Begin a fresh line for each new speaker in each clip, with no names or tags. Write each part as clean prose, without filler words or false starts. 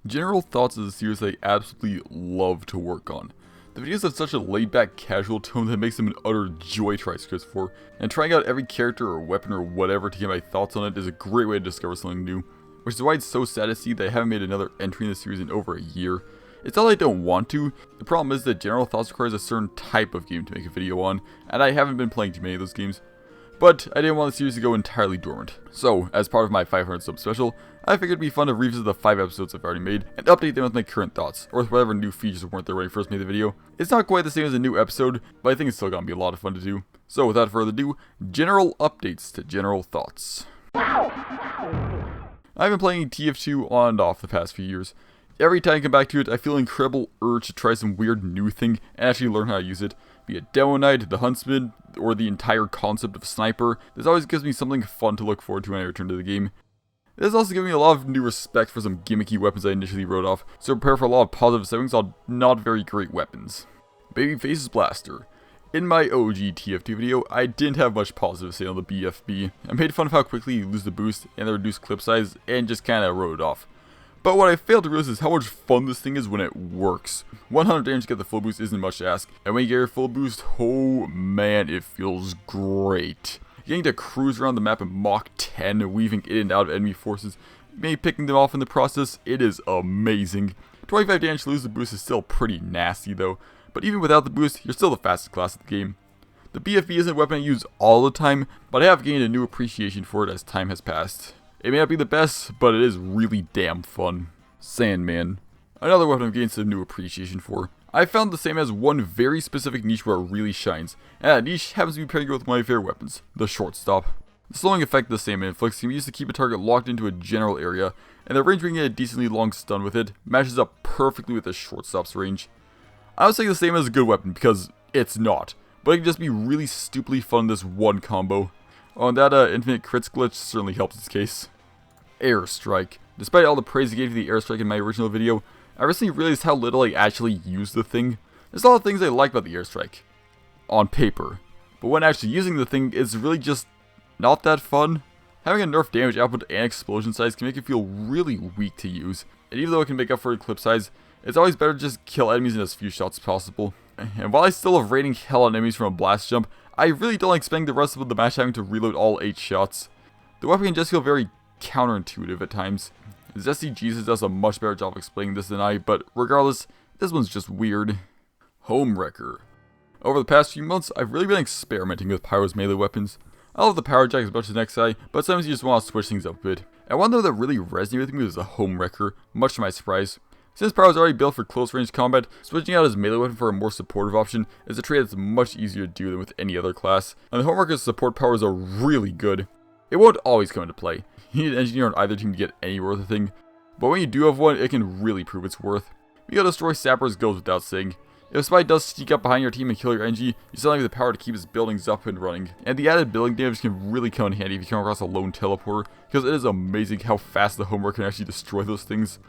General Thoughts is a series I absolutely love to work on. The videos have such a laid-back, casual tone that makes them an utter joy to write scripts for, and trying out every character or weapon or whatever to get my thoughts on it is a great way to discover something new, which is why it's so sad to see that I haven't made another entry in the series in over a year. It's not that I don't want to, the problem is that General Thoughts requires a certain type of game to make a video on, and I haven't been playing too many of those games. But I didn't want the series to go entirely dormant. So, as part of my 500 sub special, I figured it'd be fun to revisit the 5 episodes I've already made, and update them with my current thoughts, or with whatever new features weren't there when I first made the video. It's not quite the same as a new episode, but I think it's still gonna be a lot of fun to do. So without further ado, general updates to General Thoughts. I've been playing TF2 on and off the past few years. Every time I come back to it, I feel an incredible urge to try some weird new thing and actually learn how to use it. Be it Demo Knight, the Huntsman, or the entire concept of Sniper, this always gives me something fun to look forward to when I return to the game. This has also given me a lot of new respect for some gimmicky weapons I initially wrote off, so prepare for a lot of positive settings on not very great weapons. Babyface's Blaster. In my OG TF2 video, I didn't have much positive to say on the BFB. I made fun of how quickly you lose the boost and the reduced clip size, and just kinda wrote it off. But what I failed to realize is how much fun this thing is when it works. 100 damage to get the full boost isn't much to ask, and when you get your full boost, oh man, it feels great. Getting to cruise around the map in Mach 10, weaving in and out of enemy forces, maybe picking them off in the process, it is amazing. 25 damage to lose the boost is still pretty nasty though, but even without the boost, you're still the fastest class of the game. The BFB isn't a weapon I use all the time, but I have gained a new appreciation for it as time has passed. It may not be the best, but it is really damn fun. Sandman. Another weapon I've gained some new appreciation for. I found the same as one very specific niche where it really shines, and that niche happens to be paired with one of my favorite weapons, the shortstop. The slowing effect the Sandman inflicts can be used to keep a target locked into a general area, and the range where you get a decently long stun with it matches up perfectly with the shortstop's range. I would say the same as a good weapon, because it's not, but it can just be really stupidly fun in this one combo. Oh, and that infinite crits glitch certainly helps its case. Airstrike. Despite all the praise I gave to the airstrike in my original video, I recently realized how little I actually use the thing. There's a lot of things I like about the airstrike, on paper, but when actually using the thing, it's really just not that fun. Having a nerf damage output and explosion size can make it feel really weak to use, and even though it can make up for the clip size, it's always better to just kill enemies in as few shots as possible. And while I still love raining hell on enemies from a blast jump, I really don't like spending the rest of the match having to reload all 8 shots. The weapon can just feel very counterintuitive at times. Zesty Jesus does a much better job of explaining this than I, but regardless, this one's just weird. Homewrecker. Over the past few months, I've really been experimenting with Pyro's melee weapons. I love the Power Jack as much as the next guy, but sometimes you just want to switch things up a bit. And one though that really resonated with me was the Homewrecker, much to my surprise. Since Pyro is already built for close range combat, switching out his melee weapon for a more supportive option is a trait that's much easier to do than with any other class, and the Homewrecker's support powers are really good. It won't always come into play. You need an engineer on either team to get anywhere with the thing, but when you do have one, it can really prove its worth. You gotta destroy sappers goes without saying. If a spy does sneak up behind your team and kill your NG, you still have the power to keep his buildings up and running. And the added building damage can really come in handy if you come across a lone teleporter, because it is amazing how fast the Homewrecker can actually destroy those things.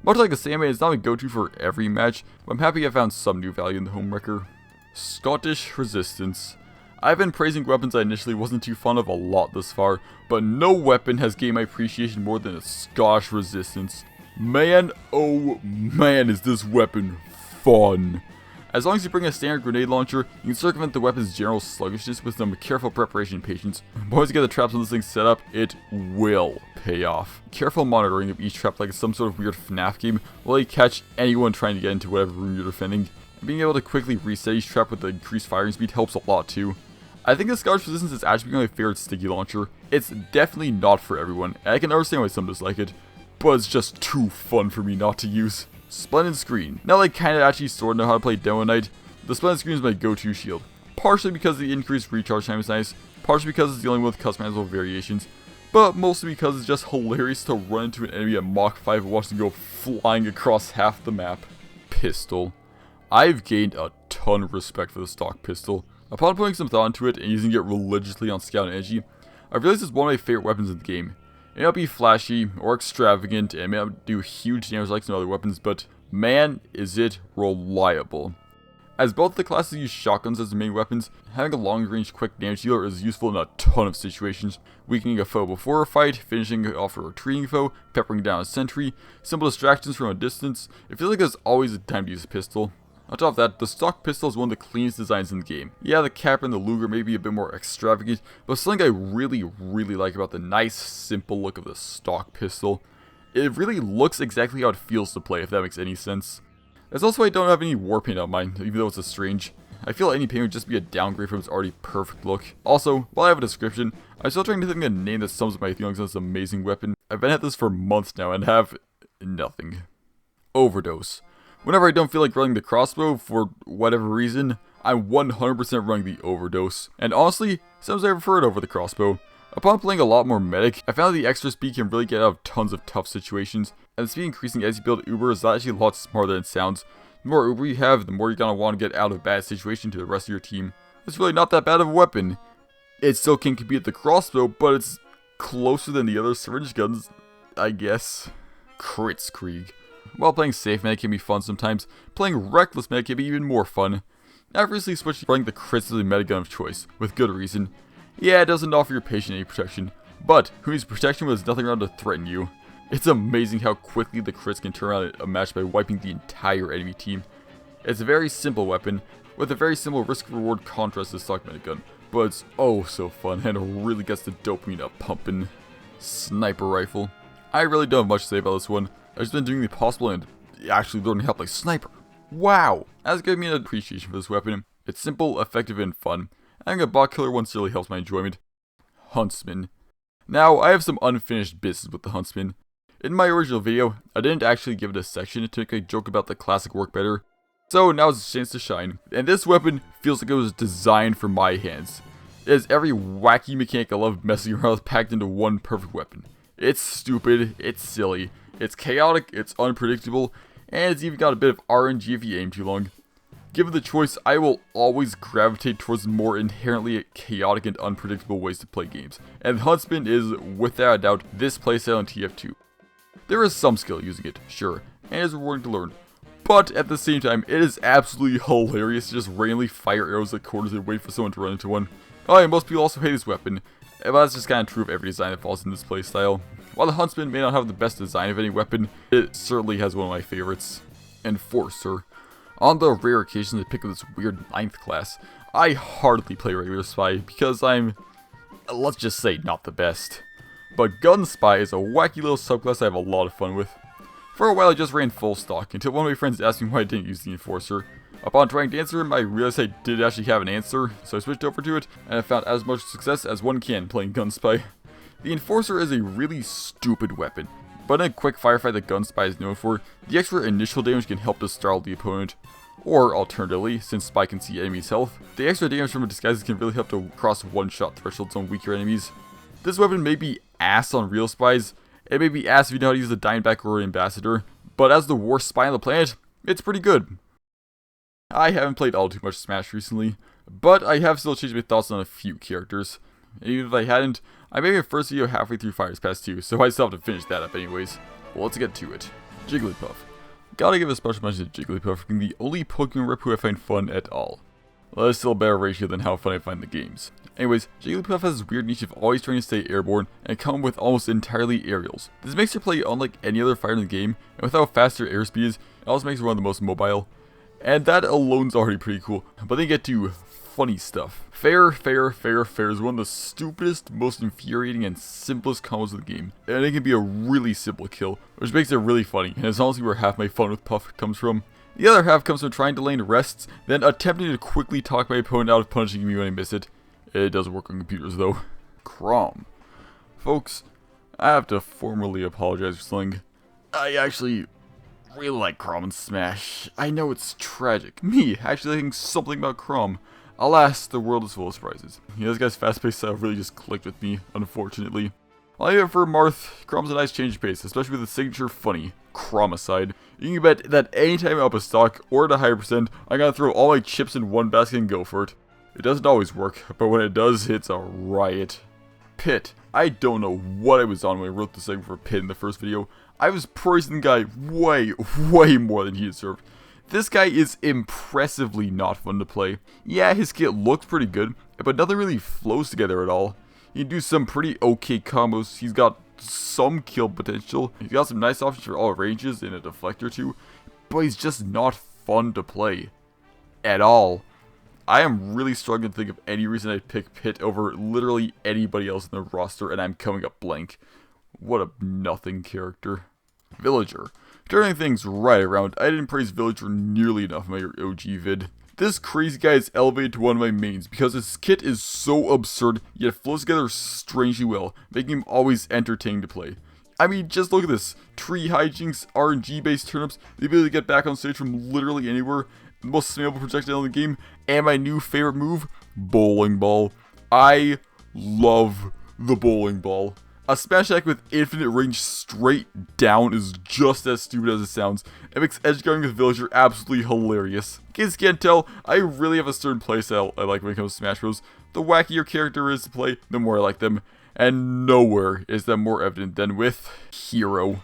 Much like the Sandman, it's not a go-to for every match, but I'm happy I found some new value in the Homewrecker. Scottish Resistance. I've been praising weapons I initially wasn't too fond of a lot this far, but no weapon has gained my appreciation more than a Scottish Resistance. Man, oh man, is this weapon fun. As long as you bring a standard grenade launcher, you can circumvent the weapon's general sluggishness with some careful preparation and patience. But once you get the traps on this thing set up, it will pay off. Careful monitoring of each trap like it's some sort of weird FNAF game will let you catch anyone trying to get into whatever room you're defending. And being able to quickly reset each trap with the increased firing speed helps a lot too. I think the Scottish Resistance is actually my favorite sticky launcher. It's definitely not for everyone, and I can understand why some dislike it, but it's just too fun for me not to use. Splendid Screen. Now that I kinda actually sorta know how to play Demo Knight, the Splendid Screen is my go-to shield. Partially because the increased recharge time is nice, partially because it's the only one with customizable variations, but mostly because it's just hilarious to run into an enemy at Mach 5 and watch them go flying across half the map. Pistol. I've gained a ton of respect for the stock pistol. Upon putting some thought into it and using it religiously on Scout and Edgy, I've realized it's one of my favorite weapons in the game. It may not be flashy or extravagant, and it may not do huge damage like some other weapons, but man, is it reliable. As both the classes use shotguns as the main weapons, having a long-range quick damage dealer is useful in a ton of situations. Weakening a foe before a fight, finishing off a retreating foe, peppering down a sentry, simple distractions from a distance. It feels like there's always a time to use a pistol. On top of that, the stock pistol is one of the cleanest designs in the game. Yeah, the cap and the Luger may be a bit more extravagant, but something I really like about the nice, simple look of the stock pistol. It really looks exactly how it feels to play, if that makes any sense. That's also why I don't have any war paint on mine, even though it's a strange. I feel any paint would just be a downgrade from its already perfect look. Also, while I have a description, I'm still trying to think of a name that sums up my feelings on this amazing weapon. I've been at this for months now and have nothing. Overdose. Whenever I don't feel like running the crossbow for whatever reason, I'm 100% running the Overdose. And honestly, sometimes I prefer it over the crossbow. Upon playing a lot more medic, I found that the extra speed can really get out of tons of tough situations, and the speed increasing as you build Uber is actually a lot smarter than it sounds. The more Uber you have, the more you're gonna want to get out of a bad situation to the rest of your team. It's really not that bad of a weapon. It still can compete with the crossbow, but it's closer than the other syringe guns, I guess. Kritzkrieg. While playing safe medic can be fun sometimes, playing reckless medic can be even more fun. I've recently switched to running the crits as the medic gun of choice, with good reason. Yeah, it doesn't offer your patient any protection, but who needs protection when there's nothing around to threaten you? It's amazing how quickly the crits can turn around a match by wiping the entire enemy team. It's a very simple weapon, with a very similar risk-reward contrast to the stock medic gun, but it's oh so fun and it really gets the dopamine up pumping. Sniper rifle. I really don't have much to say about this one. I've just been doing the possible and actually learning how to play sniper. Wow! That's given me an appreciation for this weapon. It's simple, effective, and fun. Having a bot killer once really helps my enjoyment. Huntsman. Now, I have some unfinished business with the Huntsman. In my original video, I didn't actually give it a section to make a joke about the classic work better. So now it's a chance to shine. And this weapon feels like it was designed for my hands. It has every wacky mechanic I love messing around with packed into one perfect weapon. It's stupid, it's silly, it's chaotic, it's unpredictable, and it's even got a bit of RNG if you aim too long. Given the choice, I will always gravitate towards the more inherently chaotic and unpredictable ways to play games, and Huntsman is, without a doubt, this playstyle in TF2. There is some skill using it, sure, and it is rewarding to learn, but at the same time, it is absolutely hilarious to just randomly fire arrows at corners and wait for someone to run into one. Oh, and most people also hate this weapon, but that's just kind of true of every design that falls in this playstyle. While the Huntsman may not have the best design of any weapon, it certainly has one of my favorites. Enforcer. On the rare occasions I pick up this weird 9th class, I hardly play regular spy because I'm, let's just say, not the best. But gun spy is a wacky little subclass I have a lot of fun with. For a while I just ran full stock until one of my friends asked me why I didn't use the Enforcer. Upon trying to answer him, I realized I did actually have an answer, so I switched over to it, and I found as much success as one can playing gun spy. The Enforcer is a really stupid weapon, but in a quick firefight that gun spy is known for, the extra initial damage can help to startle the opponent. Or, alternatively, since Spy can see enemies' health, the extra damage from disguises can really help to cross one-shot thresholds on weaker enemies. This weapon may be ass on real spies, it may be ass if you know how to use the Dimeback or Ambassador, but as the worst spy on the planet, it's pretty good. I haven't played all too much Smash recently, but I have still changed my thoughts on a few characters. And even if I hadn't, I made my first video halfway through Fires Pass 2, so I still have to finish that up anyways. Well, let's get to it. Jigglypuff. Gotta give a special mention to Jigglypuff for being the only Pokemon rep who I find fun at all. Well, that's still a better ratio than how fun I find the games. Anyways, Jigglypuff has this weird niche of always trying to stay airborne and come with almost entirely aerials. This makes her play unlike any other fighter in the game, and without faster airspeed, it also makes her one of the most mobile. And that alone's already pretty cool, but then you get to funny stuff. Fair is one of the stupidest, most infuriating, and simplest combos of the game. And it can be a really simple kill, which makes it really funny, and it's honestly where half my fun with Puff comes from. The other half comes from trying to land rests, then attempting to quickly talk my opponent out of punishing me when I miss it. It doesn't work on computers though. Crom. Folks, I have to formally apologize for something. I actually really like Crom and Smash. I know it's tragic. Me actually liking something about Crom. Alas, the world is full of surprises. Yeah, this guy's fast-paced style really just clicked with me, unfortunately. While I for Marth, Crom's a nice change of pace, especially with the signature funny, Cromicide. You can bet that anytime I'm up a stock, or at a higher percent, I'm gonna throw all my chips in one basket and go for it. It doesn't always work, but when it does, it's a riot. Pit. I don't know what I was on when I wrote the segment for Pit in the first video. I was praising the guy way more than he deserved. This guy is impressively not fun to play. Yeah, his kit looks pretty good, but nothing really flows together at all. He can do some pretty okay combos. He's got some kill potential. He's got some nice options for all ranges and a deflector too, but he's just not fun to play at all. I am really struggling to think of any reason I'd pick Pit over literally anybody else in the roster, and I'm coming up blank. What a nothing character. Villager. Turning things right around, I didn't praise Villager nearly enough in my OG vid. This crazy guy is elevated to one of my mains because his kit is so absurd, yet flows together strangely well, making him always entertaining to play. I mean, just look at this. Tree hijinks, RNG based turnips, the ability to get back on stage from literally anywhere, the most spammable projectile in the game, and my new favorite move, bowling ball. I love the bowling ball. A smash attack with infinite range straight down is just as stupid as it sounds. It makes edgeguarding with Villager absolutely hilarious. In case you can't tell, I really have a certain playstyle I like when it comes to Smash Bros. The wackier character is to play, the more I like them. And nowhere is that more evident than with Hero.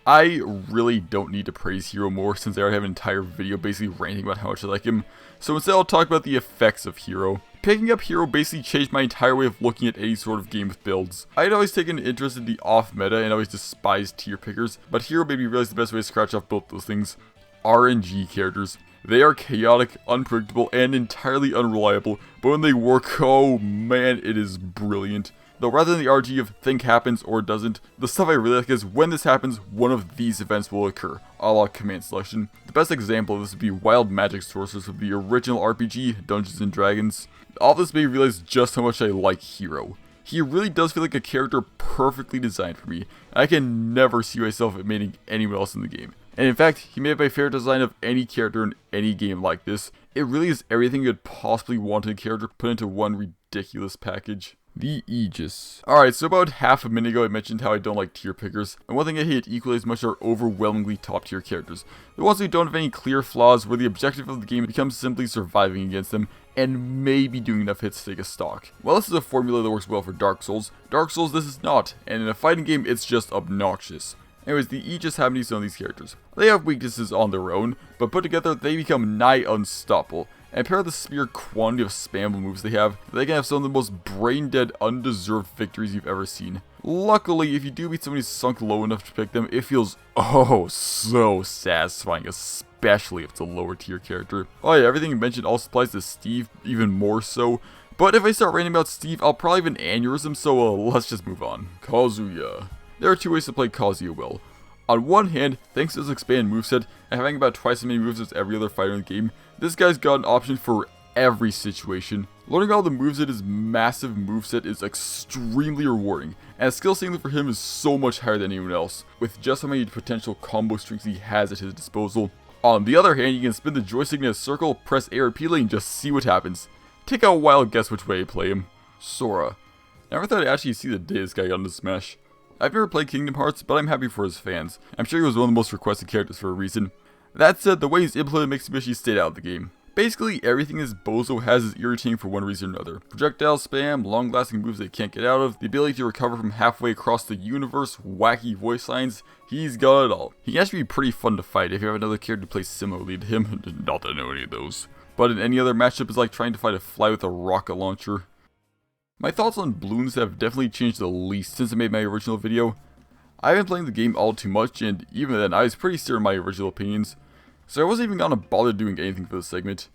I really don't need to praise Hero more since I already have an entire video basically ranting about how much I like him. So instead I'll talk about the effects of Hero. Picking up Hero basically changed my entire way of looking at any sort of game with builds. I had always taken an interest in the off-meta and always despised tier pickers, but Hero made me realize the best way to scratch off both those things. RNG characters. They are chaotic, unpredictable, and entirely unreliable, but when they work, oh man, it is brilliant. Though rather than the RG of think happens or doesn't, the stuff I really like is when this happens, one of these events will occur, a la command selection. The best example of this would be wild magic sources of the original RPG, Dungeons & Dragons. All this made me realize just how much I like Hero. He really does feel like a character perfectly designed for me. I can never see myself mating anyone else in the game. And in fact, he may have my favorite design of any character in any game like this. It really is everything you could possibly want in a character put into one ridiculous package. The Aegis. Alright, so about half a minute ago I mentioned how I don't like tier pickers, and one thing I hate equally as much are overwhelmingly top tier characters. The ones who don't have any clear flaws, where the objective of the game becomes simply surviving against them, and maybe doing enough hits to take a stock. Well, this is a formula that works well for Dark Souls. Dark Souls this is not, and in a fighting game it's just obnoxious. Anyways, the Aegis have some of these characters. They have weaknesses on their own, but put together they become nigh unstoppable. And pair the sheer quantity of spammable moves they can have some of the most brain-dead, undeserved victories you've ever seen. Luckily, if you do beat somebody sunk low enough to pick them, it feels oh so satisfying, especially if it's a lower tier character. Oh yeah, everything you mentioned also applies to Steve, even more so. But if I start ranting about Steve, I'll probably have an aneurysm, so let's just move on. Kazuya. There are two ways to play Kazuya well. On one hand, thanks to his expanded moveset, and having about twice as many moves as every other fighter in the game, this guy's got an option for every situation. Learning all the moves in his massive moveset is extremely rewarding, and the skill ceiling for him is so much higher than anyone else, with just how many potential combo strings he has at his disposal. On the other hand, you can spin the joystick in a circle, press A repeatedly, and just see what happens. Take a wild guess which way to play him. Sora. Never thought I'd actually see the day this guy got into Smash. I've never played Kingdom Hearts, but I'm happy for his fans. I'm sure he was one of the most requested characters for a reason. That said, the way he's implemented makes me wish he stayed out of the game. Basically, everything this bozo has is irritating for one reason or another. Projectile spam, long-lasting moves they can't get out of, the ability to recover from halfway across the universe, wacky voice lines, he's got it all. He can actually be pretty fun to fight if you have another character to play similarly to him, not that I know any of those. But in any other matchup, it's like trying to fight a fly with a rocket launcher. My thoughts on Bloons have definitely changed the least since I made my original video. I've been playing the game all too much, and even then I was pretty certain my original opinions, so I wasn't even gonna bother doing anything for this segment.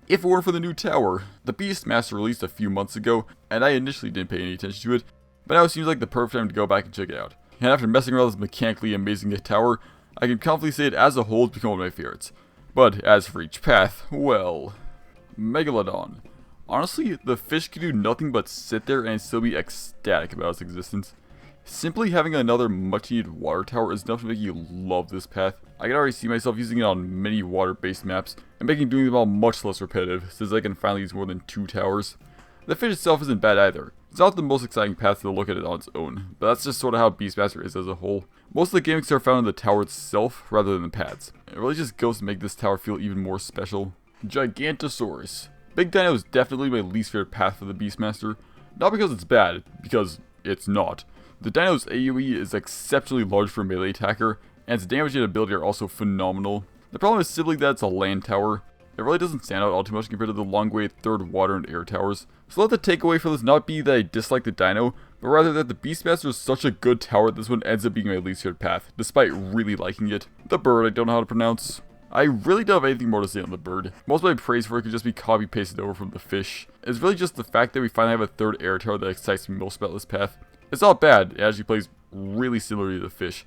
If it weren't for the new tower, the Beastmaster released a few months ago, and I initially didn't pay any attention to it, but now it seems like the perfect time to go back and check it out. And after messing around with this mechanically amazing tower, I can confidently say it as a whole has become one of my favorites. But as for each path, well... Megalodon. Honestly, the fish can do nothing but sit there and still be ecstatic about its existence. Simply having another much needed water tower is enough to make you love this path. I can already see myself using it on many water-based maps, and making doing them all much less repetitive, since I can finally use more than 2 towers. The fish itself isn't bad either. It's not the most exciting path to look at it on its own, but that's just sort of how Beastmaster is as a whole. Most of the gimmicks are found in the tower itself, rather than the paths. It really just goes to make this tower feel even more special. Gigantosaurus. Big Dino is definitely my least favorite path for the Beastmaster. Not because it's bad, because it's not. The Dino's AoE is exceptionally large for a melee attacker, and its damage and ability are also phenomenal. The problem is simply that it's a land tower. It really doesn't stand out all too much compared to the long-awaited third water and air towers. So let the takeaway for this not be that I dislike the dino, but rather that the Beastmaster is such a good tower that this one ends up being my least favorite path, despite really liking it. The bird I don't know how to pronounce. I really don't have anything more to say on the bird. Most of my praise for it could just be copy-pasted over from the fish. It's really just the fact that we finally have a third air tower that excites me most about this path. It's not bad, it actually plays really similarly to the fish.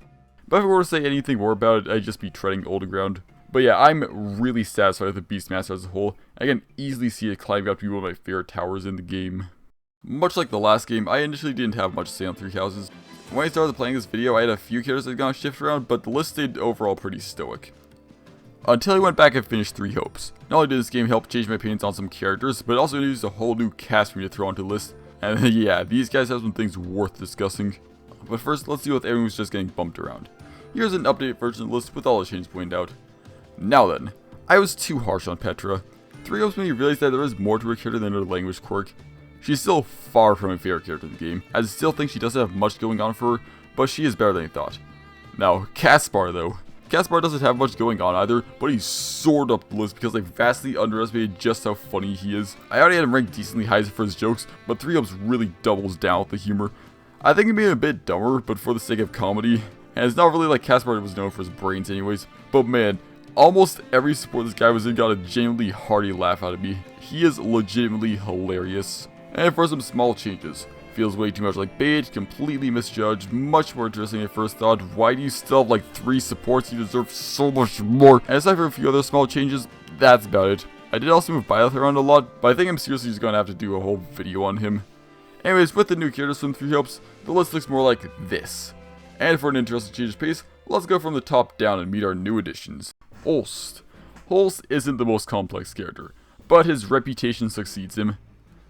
But if I were to say anything more about it, I'd just be treading old ground. But yeah, I'm really satisfied with the Beastmaster as a whole. I can easily see it climbing up to be one of my favorite towers in the game. Much like the last game, I initially didn't have much to say on Three Houses. When I started playing this video, I had a few characters that got shifted around, but the list stayed overall pretty stoic. Until I went back and finished Three Hopes. Not only did this game help change my opinions on some characters, but it also introduced a whole new cast for me to throw onto the list. And yeah, these guys have some things worth discussing. But first, let's deal with everyone who's just getting bumped around. Here's an updated version of the list with all the changes pointed out. Now then, I was too harsh on Petra. Three Hopes made me realize that there is more to her character than her language quirk. She's still far from my favorite character in the game, as I still think she doesn't have much going on for her, but she is better than I thought. Now, Caspar though. Caspar doesn't have much going on either, but he's soared up the list because I vastly underestimated just how funny he is. I already had him ranked decently high for his jokes, but Three Hopes really doubles down with the humor. I think he made him a bit dumber, but for the sake of comedy. And it's not really like Caspar was known for his brains anyways, but man, almost every support this guy was in got a genuinely hearty laugh out of me. He is legitimately hilarious. And for some small changes. Feels way too much like bait, completely misjudged, much more interesting than I first thought. Why do you still have like 3 supports? You deserve so much more. And aside from a few other small changes, that's about it. I did also move Byleth around a lot, but I think I'm seriously just gonna have to do a whole video on him. Anyways, with the new characters from Three Hopes, the list looks more like this. And for an interesting change of pace, let's go from the top down and meet our new additions. Holst. Holst isn't the most complex character, but his reputation succeeds him.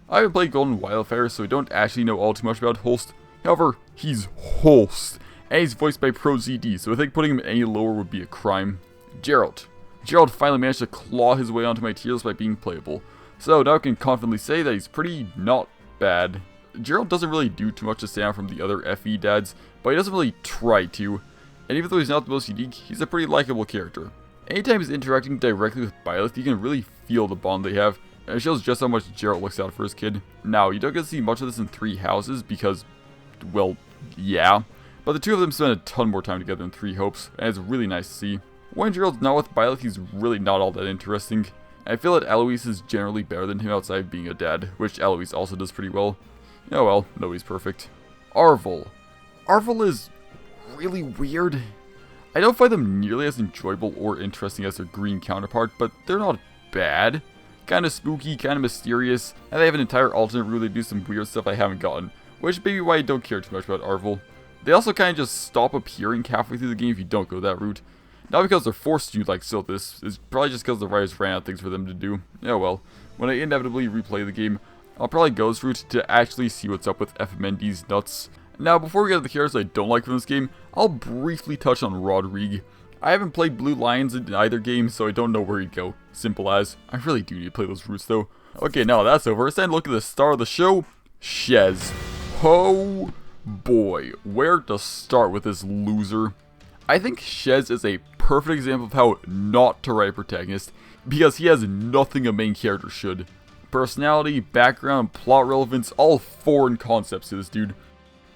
I haven't played Golden Wildfire, so I don't actually know all too much about Holst. However, he's Holst, and he's voiced by ProZD, so I think putting him any lower would be a crime. Gerald. Gerald finally managed to claw his way onto my tier list by being playable, so now I can confidently say that he's pretty not bad. Gerald doesn't really do too much to stand out from the other FE dads, but he doesn't really try to, and even though he's not the most unique, he's a pretty likable character. Anytime he's interacting directly with Byleth, you can really feel the bond they have, and it shows just how much Gerald looks out for his kid. Now, you don't get to see much of this in Three Houses because, well, yeah, but the two of them spend a ton more time together in Three Hopes, and it's really nice to see. When Gerald's not with Byleth, he's really not all that interesting. I feel that Eloise is generally better than him outside of being a dad, which Eloise also does pretty well. Oh well, nobody's perfect. Arvel. Arvel is really weird. I don't find them nearly as enjoyable or interesting as their green counterpart, but they're not bad. Kinda spooky, kinda mysterious, and they have an entire alternate route. They do some weird stuff I haven't gotten, which may be why I don't care too much about Arvel. They also kinda just stop appearing halfway through the game if you don't go that route. Not because they're forced to like Silthus, it's probably just because the writers ran out of things for them to do. Oh well, when I inevitably replay the game, I'll probably go this route to actually see what's up with FMND's nuts. Now, before we get to the characters I don't like from this game, I'll briefly touch on Rodrigue. I haven't played Blue Lions in either game, so I don't know where he'd go. Simple as. I really do need to play those routes though. Okay, now that's over, it's time to look at the star of the show, Shez. Oh boy, where to start with this loser? I think Shez is a perfect example of how not to write a protagonist, because he has nothing a main character should. Personality, background, plot relevance, all foreign concepts to this dude.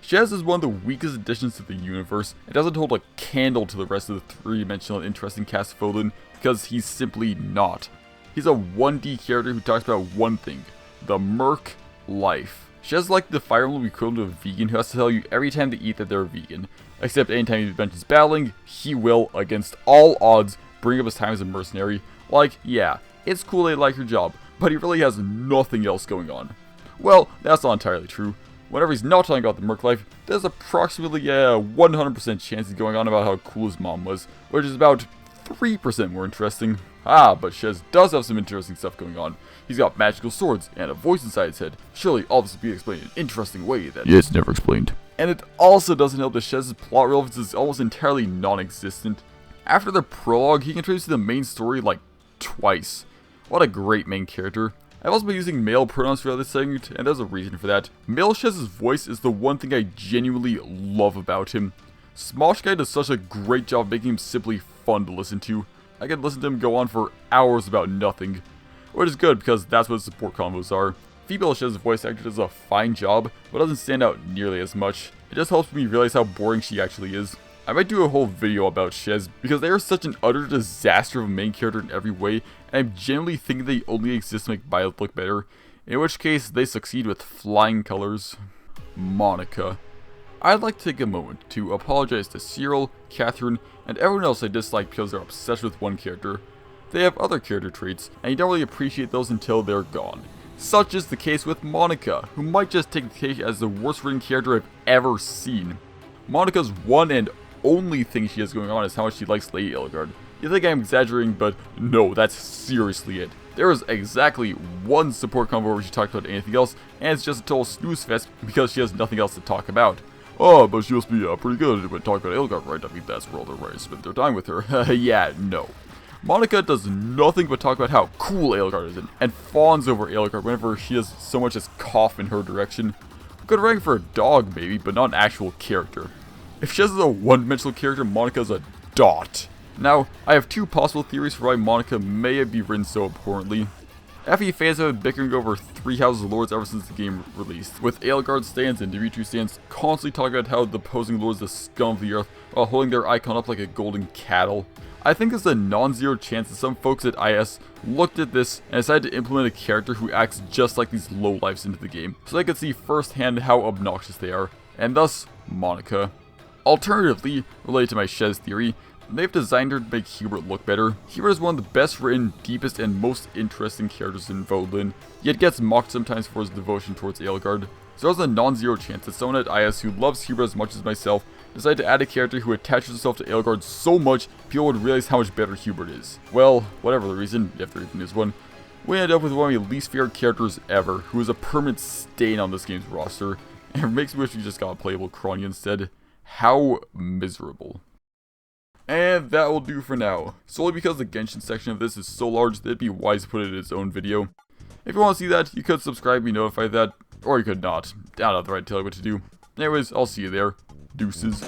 Shez is one of the weakest additions to the universe. It doesn't hold a candle to the rest of the three-dimensional interesting cast of Foden, because he's simply not. He's a 1D character who talks about one thing, the merc life. Shez is like the Fire Emblem equivalent of a vegan who has to tell you every time they eat that they're a vegan. Except anytime he mentions battling, he will, against all odds, bring up his time as a mercenary. Like, yeah, it's cool they like your job, but he really has nothing else going on. Well, that's not entirely true. Whenever he's not talking about the merc life, there's approximately a 100% chance he's going on about how cool his mom was, which is about 3% more interesting. Ah, but Shez does have some interesting stuff going on. He's got magical swords and a voice inside his head. Surely all this will be explained in an interesting way that...
Yeah, it's never explained.
And it also doesn't help that Shez's plot relevance is almost entirely non-existent. After the prologue, he contributes to the main story like twice. What a great main character. I've also been using male pronouns throughout this segment, and there's a reason for that. Male Shez's voice is the one thing I genuinely love about him. Smosh Guy does such a great job making him simply fun to listen to. I could listen to him go on for hours about nothing. Which is good, because that's what support combos are. Female Shez's voice actor does a fine job, but doesn't stand out nearly as much. It just helps me realize how boring she actually is. I might do a whole video about Shez, because they are such an utter disaster of a main character in every way, and I'm genuinely thinking they only exist to make Violet look better, in which case they succeed with flying colors. Monica. I'd like to take a moment to apologize to Cyril, Catherine, and everyone else I dislike because they're obsessed with one character. They have other character traits, and you don't really appreciate those until they're gone. Such is the case with Monica, who might just take the cake as the worst written character I've ever seen. Monica's one and only thing she has going on is how much she likes Lady Illigard. You think I'm exaggerating, but no, that's seriously it. There is exactly one support combo where she talks about anything else, and it's just a total snooze fest because she has nothing else to talk about. Oh, but she must be pretty good when talking about Illigard, right? I mean, that's where all the writers spend their time with her. Yeah, no. Monica does nothing but talk about how cool Illigard is and fawns over Illigard whenever she does so much as cough in her direction. Good rank for a dog, maybe, but not an actual character. If Shez is a one-dimensional character, Monica's a dot. Now, I have two possible theories for why Monica may be written so abhorrently. FE fans have been bickering over Three Houses of Lords ever since the game released, with Edelgard stands and Dimitri stands constantly talking about how the opposing lords are the scum of the earth while holding their icon up like a golden cattle. I think there's a non-zero chance that some folks at IS looked at this and decided to implement a character who acts just like these lowlifes into the game, so they could see firsthand how obnoxious they are, and thus, Monica. Alternatively, related to my Shez theory, they've designed her to make Hubert look better. Hubert is one of the best written, deepest, and most interesting characters in Vodlin, yet gets mocked sometimes for his devotion towards Edelgard. So there's a non-zero chance that someone at IS who loves Hubert as much as myself decided to add a character who attaches himself to Edelgard so much, people would realize how much better Hubert is. Well, whatever the reason, if there even is one, we ended up with one of my least favorite characters ever, who is a permanent stain on this game's roster, and it makes me wish we just got a playable Kronia instead. How miserable. And that will do for now. Solely because the Genshin section of this is so large that it'd be wise to put it in its own video. If you want to see that, you could subscribe and be notified of that, or you could not. I don't have the right to tell you what to do. Anyways, I'll see you there. Deuces.